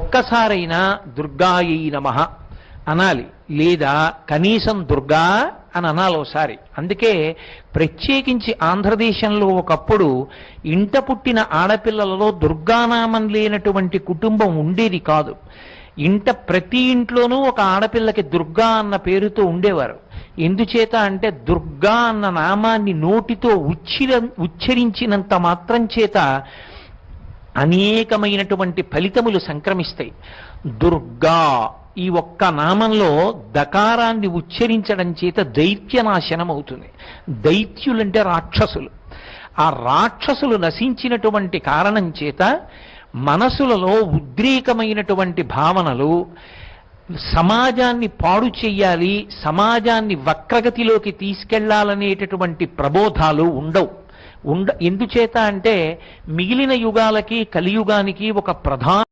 ఒక్కసారైనా దుర్గాయై నమః అనాలి, లేదా కనీసం దుర్గా అని అనాలి ఒకసారి. అందుకే ప్రత్యేకించి ఆంధ్రదేశంలో ఒకప్పుడు ఇంట పుట్టిన ఆడపిల్లలలో దుర్గానామం లేనటువంటి కుటుంబం ఉండేది కాదు. ప్రతి ఇంట్లోనూ ఒక ఆడపిల్లకి దుర్గా అన్న పేరుతో ఉండేవారు. ఎందుచేత అంటే దుర్గా అన్న నామాన్ని నోటితో ఉచ్చరించినంత మాత్రం చేత అనేకమైనటువంటి ఫలితములు సంక్రమిస్తాయి. దుర్గా ఈ ఒక్క నామంలో దకారాన్ని ఉచ్చరించడం చేత దైత్యనాశనం అవుతుంది. దైత్యులంటే రాక్షసులు. ఆ రాక్షసులు నశించినటువంటి కారణం చేత మనసులలో ఉద్రేకమైనటువంటి భావనలు, సమాజాన్ని పాడు చెయ్యాలి, సమాజాన్ని వక్రగతిలోకి తీసుకెళ్లాలనేటటువంటి ప్రబోధాలు ఉండవు. ఎందుచేత అంటే మిగిలిన యుగాలకి కలియుగానికి ఒక ప్రధాన